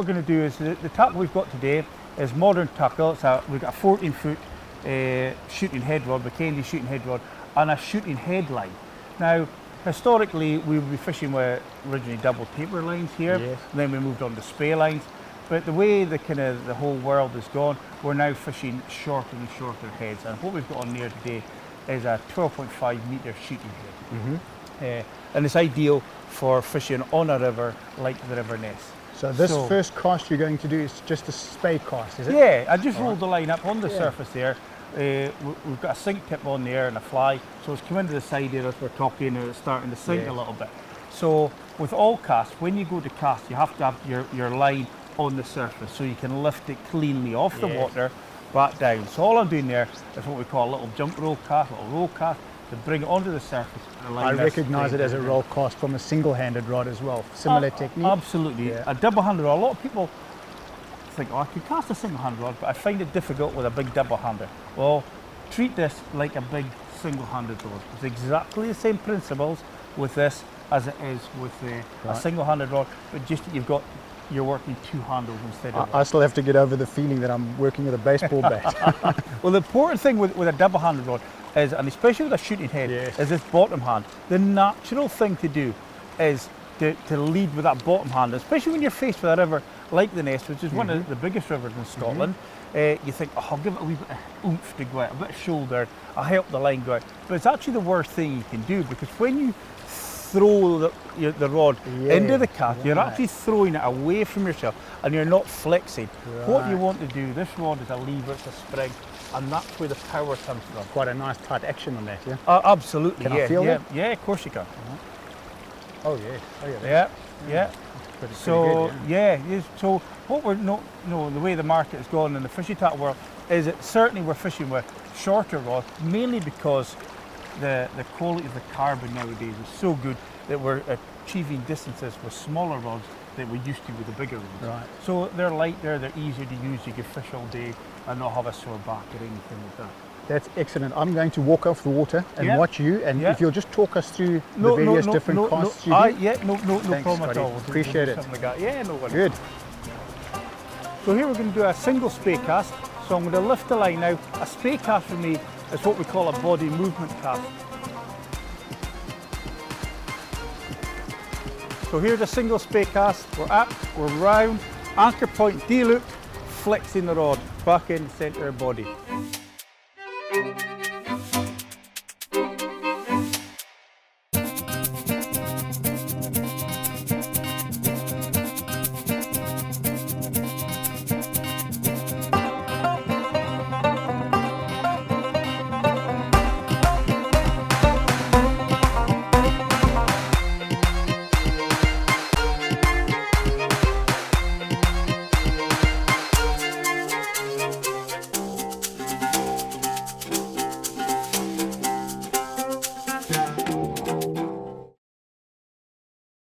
we're going to do is the tackle we've got today is modern tackle. We've got a 14-foot shooting head rod, Mackenzie shooting head rod, and a shooting head line. Now, historically, we would be fishing with originally double taper lines here, and then we moved on to Spey lines. But the way the whole world has gone, we're now fishing shorter and shorter heads. And what we've got on there today is a 12.5 metre shooting head. And it's ideal for fishing on a river like the River Ness. So this first cast you're going to do is just a Spey cast, is it? Yeah, I just rolled the line up on the surface there. We've got a sink tip on there and a fly, so it's come into the side here as we're talking, and it's starting to sink a little bit. So with all casts, when you go to cast, you have to have your line on the surface so you can lift it cleanly off the water back down. So all I'm doing there is what we call a little jump roll cast, a little roll cast to bring it onto the surface. I recognise it as a roll cast from a single-handed rod as well. Similar technique? Absolutely. A double-handed rod. A lot of people think, oh, I could cast a single-handed rod, but I find it difficult with a big double-hander. Well, treat this like a big single-handed rod. It's exactly the same principles with this as it is with a single-handed rod, but just that you're working two handles instead of I still have to get over the feeling that I'm working with a baseball bat. Well, the important thing with a double-handed rod is, and especially with a shooting head, is this bottom hand. The natural thing to do is to lead with that bottom hand, especially when you're faced with a river like the Ness, which is one of the biggest rivers in Scotland. You think, oh, I'll give it a wee bit of oomph to go out, a bit of shoulder, I'll help the line go out. But it's actually the worst thing you can do, because when you throw the rod into the cast, you're actually throwing it away from yourself and you're not flexing. What you want to do, this rod is a lever, it's a spring, and that's where the power comes from. Quite a nice tight action on that, yeah? Absolutely, Can I feel that? Yeah, of course you can. Oh yeah. Yeah. So so what we're the way the market has gone in the fishing tackle world is that certainly we're fishing with shorter rods, mainly because the quality of the carbon nowadays is so good that we're achieving distances with smaller rods than we used to with the bigger rods. Right. So they're lighter, they're easier to use, you can fish all day and not have a sore back or anything like that. That's excellent. I'm going to walk off the water and watch you, and if you'll just talk us through the various different casts you do. No Thanks, problem at all. Appreciate it. Like that. Yeah, no worries. Good. So here we're going to do a single Spey cast. So I'm going to lift the line now. A Spey cast for me is what we call a body movement cast. So here's a single Spey cast. We're up, we're round, anchor point, D-loop, flexing the rod back in the centre of body.